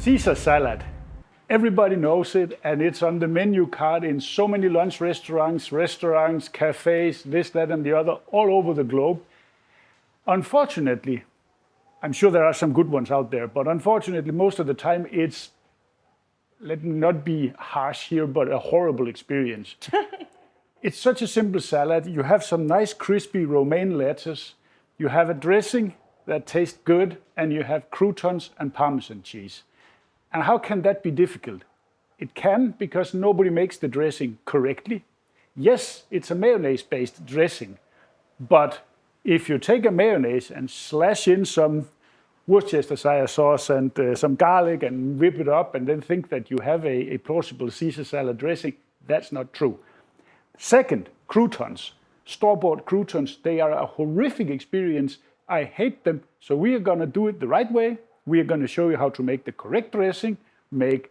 Caesar salad. Everybody knows it, and it's on the menu card in so many lunch restaurants, cafes, this, that, and the other, all over the globe. Unfortunately, I'm sure there are some good ones out there, but unfortunately, most of the time it's, let me not be harsh here, but a horrible experience. It's such a simple salad. You have some nice crispy romaine lettuce. You have a dressing that tastes good, and you have croutons and Parmesan cheese. And how can that be difficult? It can, because nobody makes the dressing correctly. Yes, it's a mayonnaise-based dressing, but if you take a mayonnaise and slash in some Worcestershire sauce and some garlic and whip it up and then think that you have a plausible Caesar salad dressing, that's not true. Second, croutons. Store-bought croutons, they are a horrific experience. I hate them, so we are gonna do it the right way. We are going to show you how to make the correct dressing, make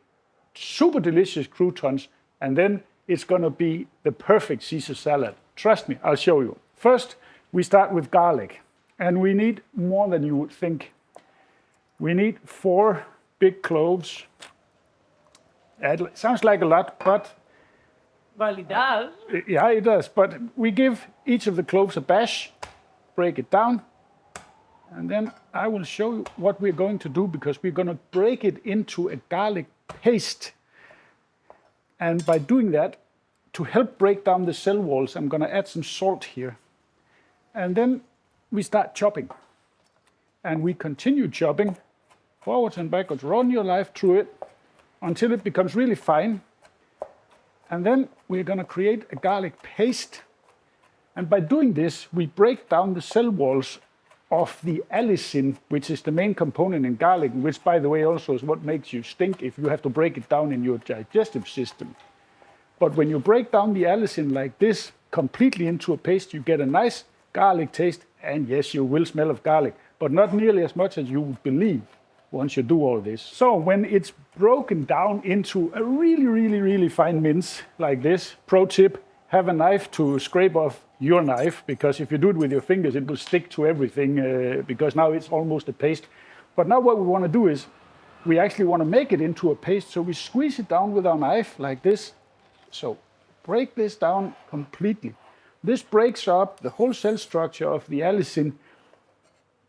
super delicious croutons, and then it's going to be the perfect Caesar salad. Trust me, I'll show you. First, we start with garlic, and we need more than you would think. We need 4 big cloves. It sounds like a lot, but... Well, it does. Yeah, it does, but we give each of the cloves a bash, break it down, and then I will show you what we're going to do, because we're going to break it into a garlic paste. And by doing that, to help break down the cell walls, I'm going to add some salt here. And then we start chopping. And we continue chopping forwards and backwards, run your life through it until it becomes really fine. And then we're going to create a garlic paste. And by doing this, we break down the cell walls of the allicin, which is the main component in garlic, which, by the way, also is what makes you stink if you have to break it down in your digestive system. But when you break down the allicin like this, completely into a paste, you get a nice garlic taste, and yes, you will smell of garlic, but not nearly as much as you would believe once you do all this. So when it's broken down into a really, really, really fine mince like this, pro tip, have a knife to scrape off your knife, because if you do it with your fingers, it will stick to everything, because now it's almost a paste. But now what we want to do is, we actually want to make it into a paste, so we squeeze it down with our knife like this. So break this down completely. This breaks up the whole cell structure of the allicin,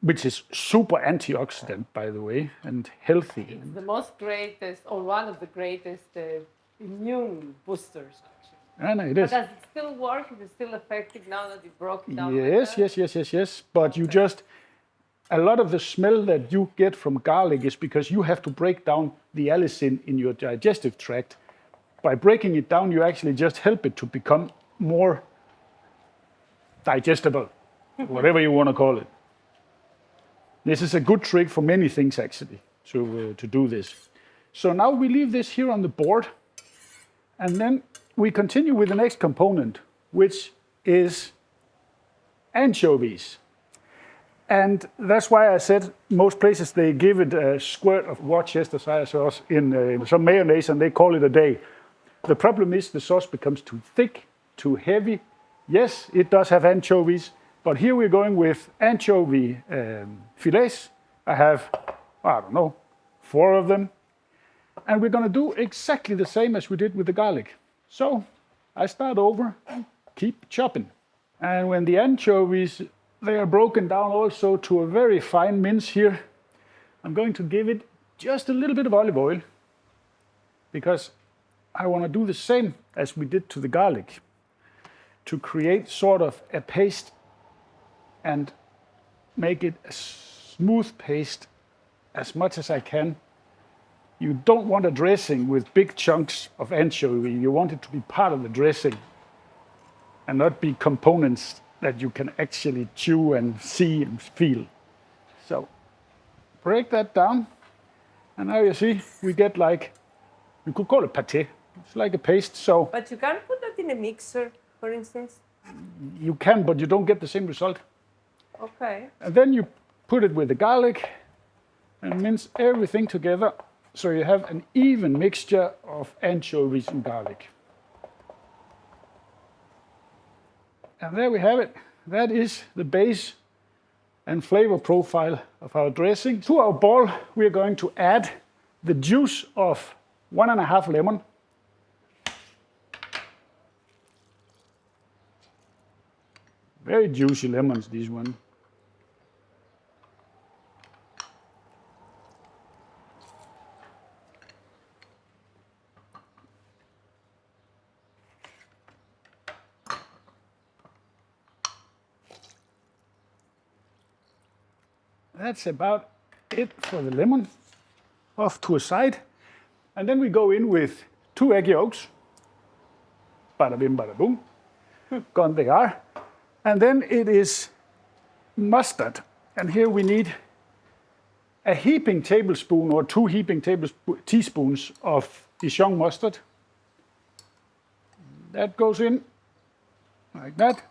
which is super antioxidant, by the way, and healthy. It's the most greatest, or one of the greatest immune boosters. I know it is. But does it still work? Is it still effective now that you broke it down? Yes. But you just, a lot of the smell that you get from garlic is because you have to break down the allicin in your digestive tract. By breaking it down, you actually just help it to become more digestible, whatever you want to call it. This is a good trick for many things, actually, to do this. So now we leave this here on the board, and then we continue with the next component, which is anchovies. And that's why I said most places they give it a squirt of Worcestershire sauce in some mayonnaise, and they call it a day. The problem is the sauce becomes too thick, too heavy. Yes, it does have anchovies, but here we're going with anchovy fillets. I have, 4 of them. And we're going to do exactly the same as we did with the garlic. So I start over and keep chopping. And when the anchovies, they are broken down also to a very fine mince here, I'm going to give it just a little bit of olive oil, because I want to do the same as we did to the garlic, to create sort of a paste and make it a smooth paste as much as I can. You don't want a dressing with big chunks of anchovy. You want it to be part of the dressing and not be components that you can actually chew and see and feel. So break that down. And now you see, we get like, you could call it pâté. It's like a paste, so. But you can't put that in a mixer, for instance? You can, but you don't get the same result. Okay. And then you put it with the garlic and mince everything together, so you have an even mixture of anchovies and garlic. And there we have it. That is the base and flavor profile of our dressing. To our ball, we are going to add the juice of 1.5 lemon. Very juicy lemons, this one. That's about it for the lemon. Off to a side. And then we go in with 2 egg yolks. Bada bim, bada boom. Gone they are. And then it is mustard. And here we need a heaping tablespoon or 2 heaping teaspoons of Dijon mustard. That goes in like that.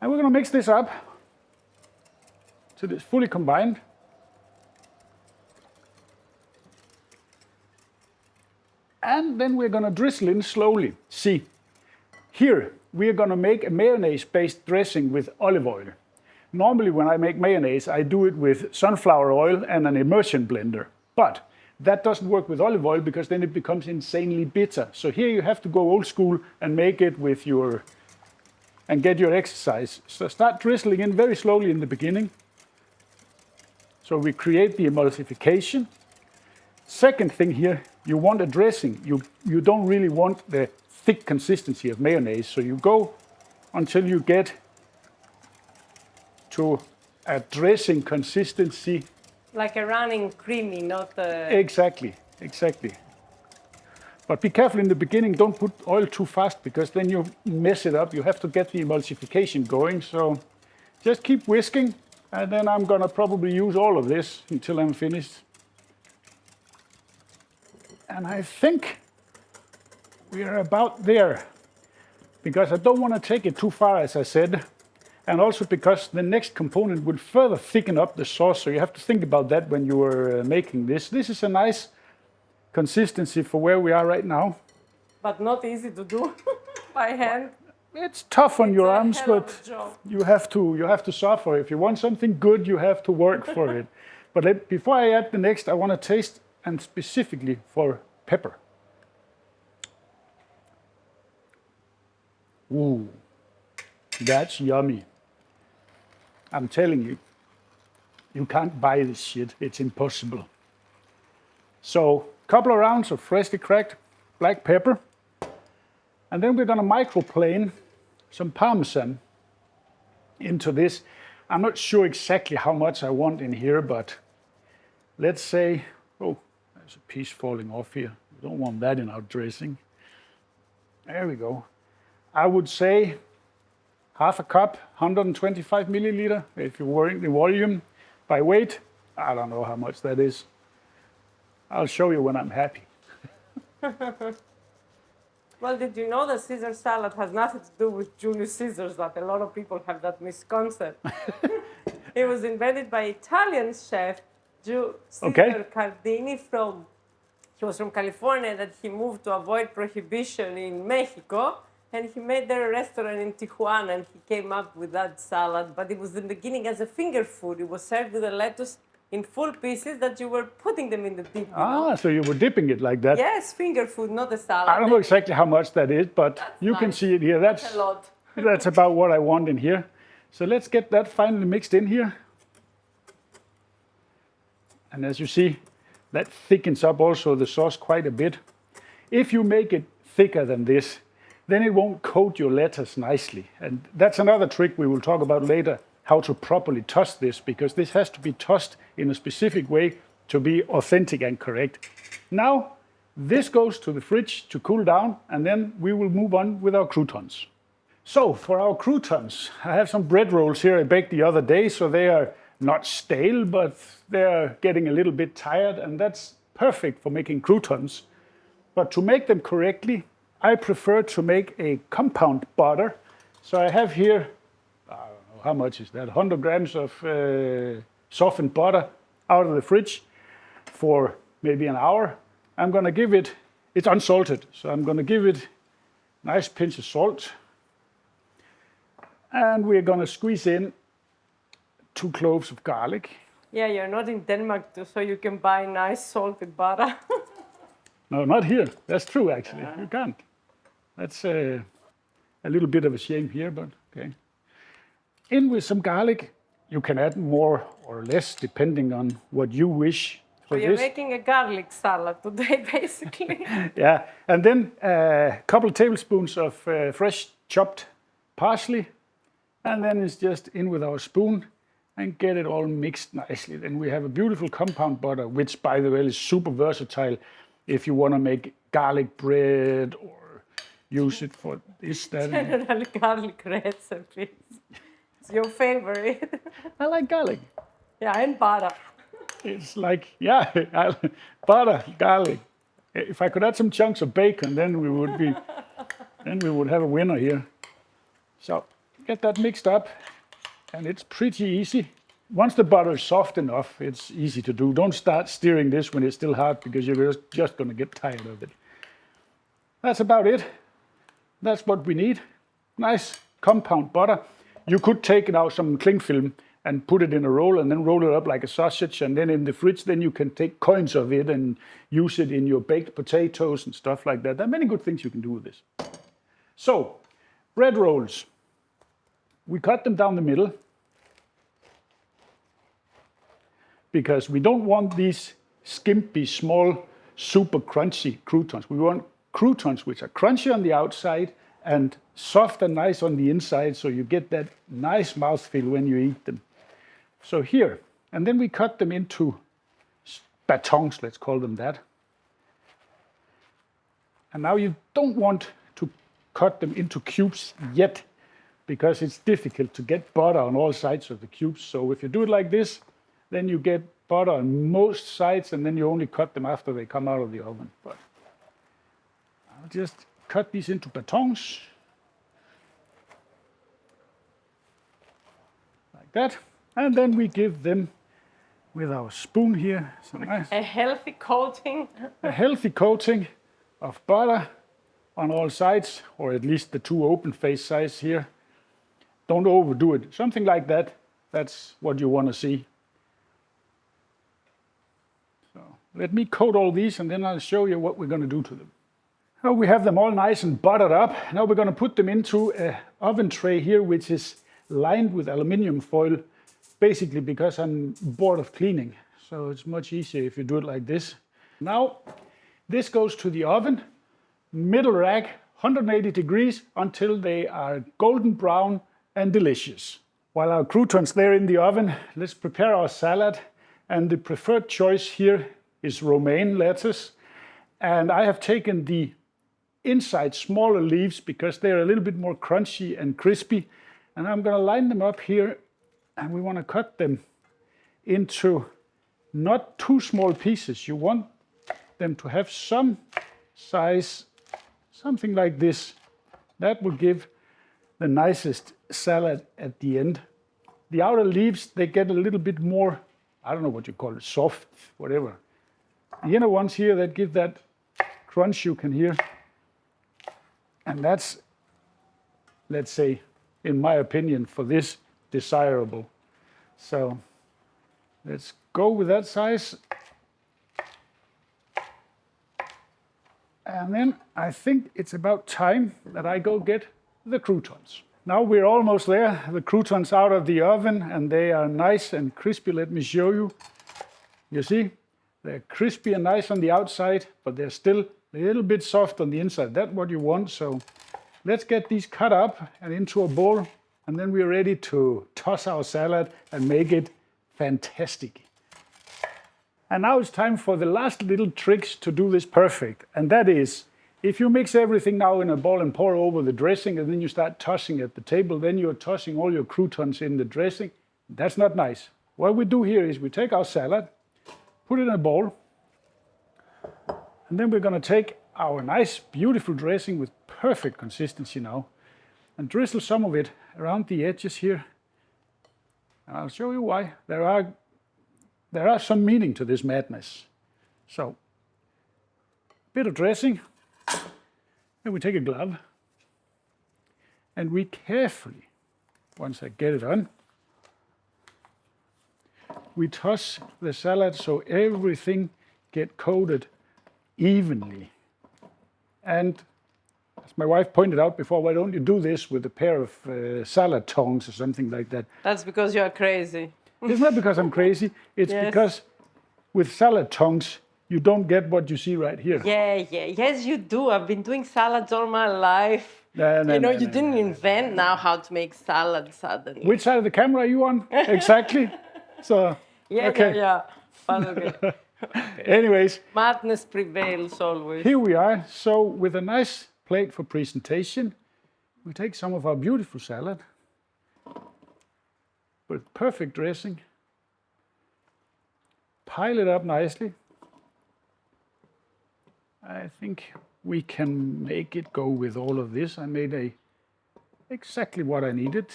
And we're going to mix this up till it's fully combined. And then we're going to drizzle in slowly. See, here we are going to make a mayonnaise-based dressing with olive oil. Normally when I make mayonnaise, I do it with sunflower oil and an immersion blender. But that doesn't work with olive oil because then it becomes insanely bitter. So here you have to go old school and make it with and get your exercise. So start drizzling in very slowly in the beginning. So we create the emulsification. Second thing here, you want a dressing. You don't really want the thick consistency of mayonnaise. So you go until you get to a dressing consistency. Like a running creamy, not a... Exactly. But be careful in the beginning, don't put oil too fast because then you mess it up. You have to get the emulsification going. So just keep whisking and then I'm gonna probably use all of this until I'm finished. And I think we are about there because I don't want to take it too far, as I said. And also because the next component will further thicken up the sauce. So you have to think about that when you are making this. This is a nice consistency for where we are right now. But not easy to do by hand. It's tough on your arms, hell of but a job. you have to suffer. If you want something good, you have to work for it. But before I add the next, I want to taste, and specifically for pepper. Ooh, that's yummy. I'm telling you, you can't buy this shit. It's impossible. So, a couple of rounds of freshly cracked black pepper. And then we're going to microplane some Parmesan into this. I'm not sure exactly how much I want in here, but let's say, oh, there's a piece falling off here. We don't want that in our dressing. There we go. I would say half a cup, 125 milliliter, if you're worrying the volume. By weight, I don't know how much that is. I'll show you when I'm happy. Well, did you know that Caesar salad has nothing to do with Julius Caesar? That a lot of people have that misconcept. It was invented by Italian chef Caesar Cardini he was from California, that he moved to avoid prohibition in Mexico, and he made their restaurant in Tijuana, and he came up with that salad. But it was in the beginning as a finger food. It was served with the lettuce in full pieces that you were putting them in the dip. So you were dipping it like that? Yes, finger food, not a salad. I don't know exactly how much that is, but you can see it here. That's a lot. That's about what I want in here. So let's get that finally mixed in here. And as you see, that thickens up also the sauce quite a bit. If you make it thicker than this, then it won't coat your lettuce nicely. And that's another trick we will talk about later, how to properly toss this, because this has to be tossed in a specific way to be authentic and correct. Now, this goes to the fridge to cool down, and then we will move on with our croutons. So, for our croutons, I have some bread rolls here I baked the other day, so they are not stale, but they're getting a little bit tired, and that's perfect for making croutons. But to make them correctly, I prefer to make a compound butter. So I have here, I don't know, how much is that? 100 grams of softened butter out of the fridge for maybe an hour. I'm going to give it, it's unsalted, so I'm going to give it a nice pinch of salt. And we're going to squeeze in 2 cloves of garlic. Yeah, you're not in Denmark, so you can buy nice salted butter. No, not here. That's true, actually. You can't. That's a little bit of a shame here, but okay. In with some garlic. You can add more or less depending on what you wish So for you're this. making a garlic salad today, basically. Yeah, and then a couple tablespoons of fresh chopped parsley, and then it's just in with our spoon and get it all mixed nicely. Then we have a beautiful compound butter, which by the way is super versatile if you want to make garlic bread or use it for this, that. General garlic recipes. It's your favorite. I like garlic. Yeah, and butter. It's like, yeah, butter, garlic. If I could add some chunks of bacon, then we would have a winner here. So get that mixed up, and it's pretty easy. Once the butter is soft enough, it's easy to do. Don't start stirring this when it's still hard because you're just going to get tired of it. That's about it. That's what we need. Nice compound butter. You could take now some cling film and put it in a roll and then roll it up like a sausage, and then in the fridge, then you can take coins of it and use it in your baked potatoes and stuff like that. There are many good things you can do with this. So, bread rolls. We cut them down the middle because we don't want these skimpy, small, super crunchy croutons. We want croutons which are crunchy on the outside and soft and nice on the inside, so you get that nice mouthfeel when you eat them. So here, and then we cut them into batons, let's call them that. And now you don't want to cut them into cubes yet, because it's difficult to get butter on all sides of the cubes. So if you do it like this, then you get butter on most sides, and then you only cut them after they come out of the oven. But I'll just cut these into batons, like that. And then we give them, with our spoon here, some nice, A healthy coating. a healthy coating of butter on all sides, or at least the two open face sides here. Don't overdo it. Something like that. That's what you want to see. So let me coat all these, and then I'll show you what we're going to do to them. Now we have them all nice and buttered up. Now we're going to put them into an oven tray here, which is lined with aluminum foil, basically because I'm bored of cleaning. So it's much easier if you do it like this. Now this goes to the oven, middle rack, 180 degrees until they are golden brown and delicious. While our croutons there in the oven, let's prepare our salad. And the preferred choice here is romaine lettuce. And I have taken the inside smaller leaves because they're a little bit more crunchy and crispy. And I'm going to line them up here, and we want to cut them into not too small pieces. You want them to have some size, something like this. That will give the nicest salad at the end. The outer leaves, they get a little bit more, I don't know what you call it, soft, whatever. The inner ones here that give that crunch you can hear. And that's, let's say, in my opinion, for this, desirable. So let's go with that size. And then I think it's about time that I go get the croutons. Now we're almost there. The croutons out of the oven, and they are nice and crispy. Let me show you. You see, they're crispy and nice on the outside, but they're still a little bit soft on the inside. That's what you want. So let's get these cut up and into a bowl, and then we're ready to toss our salad and make it fantastic. And now it's time for the last little tricks to do this perfect. And that is, if you mix everything now in a bowl and pour over the dressing, and then you start tossing at the table, then you're tossing all your croutons in the dressing. That's not nice. What we do here is we take our salad, put it in a bowl, and then we're going to take our nice, beautiful dressing with perfect consistency now, and drizzle some of it around the edges here. And I'll show you why. There are some meaning to this madness. So, a bit of dressing. Then we take a glove, and we carefully, once I get it on, we toss the salad so everything get coated evenly. And as my wife pointed out before, why don't you do this with a pair of salad tongs or something like that? That's because you are crazy. It's not because I'm crazy. It's Yes. because with salad tongs, you don't get what you see right here. Yes, you do. I've been doing salads all my life. No, You didn't invent now how to make salad suddenly. Which side of the camera are you on? Exactly. So, okay. Yeah. But okay. Anyways, Madness prevails always. here we are. So with a nice plate for presentation, we take some of our beautiful salad with perfect dressing, pile it up nicely. I think we can make it go with all of this. I made exactly what I needed.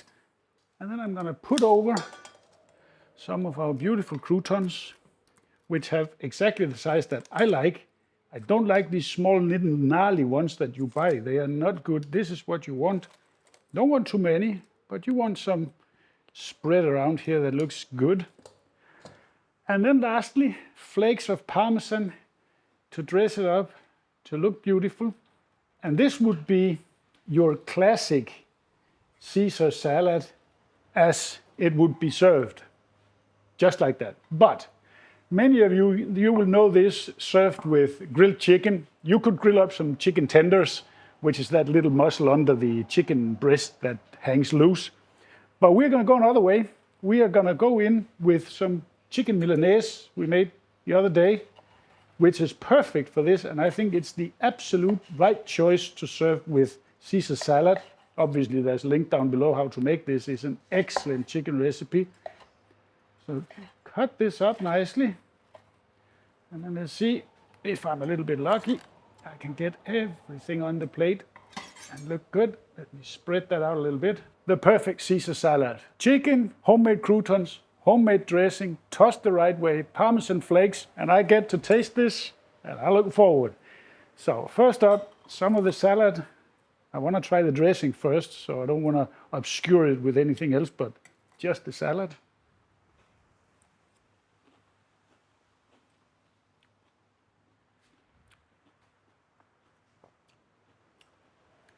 And then I'm going to put over some of our beautiful croutons, which have exactly the size that I like. I don't like these small little gnarly ones that you buy. They are not good. This is what you want. Don't want too many, but you want some spread around here that looks good. And then lastly, flakes of Parmesan to dress it up, to look beautiful. And this would be your classic Caesar salad as it would be served, just like that. But many of you will know this served with grilled chicken. You could grill up some chicken tenders, which is that little muscle under the chicken breast that hangs loose. But we're going to go another way. We are going to go in with some chicken Milanese we made the other day, which is perfect for this. And I think it's the absolute right choice to serve with Caesar salad. Obviously, there's a link down below how to make this. It's an excellent chicken recipe. So cut this up nicely. And then let's see if I'm a little bit lucky. I can get everything on the plate and look good. Let me spread that out a little bit. The perfect Caesar salad. Chicken, homemade croutons, homemade dressing, tossed the right way, Parmesan flakes, and I get to taste this, and I look forward. So first up, some of the salad. I want to try the dressing first, so I don't want to obscure it with anything else, but just the salad.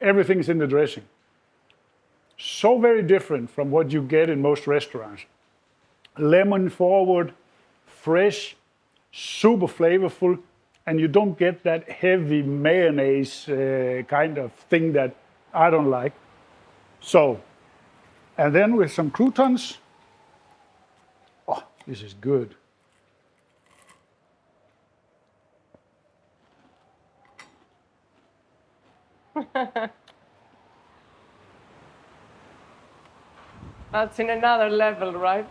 Everything's in the dressing. So very different from what you get in most restaurants. Lemon forward, fresh, super flavorful, and you don't get that heavy mayonnaise kind of thing that I don't like. So, and then with some croutons. Oh, this is good. That's in another level, right?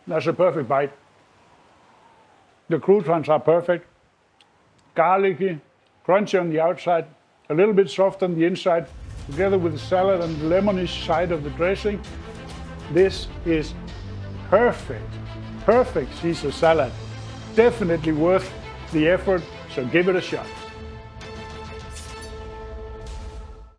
That's a perfect bite. The croutons are perfect. Garlicky, crunchy on the outside, a little bit soft on the inside, together with the salad and the lemonish side of the dressing. This is perfect, perfect Caesar salad. Definitely worth the effort, so give it a shot.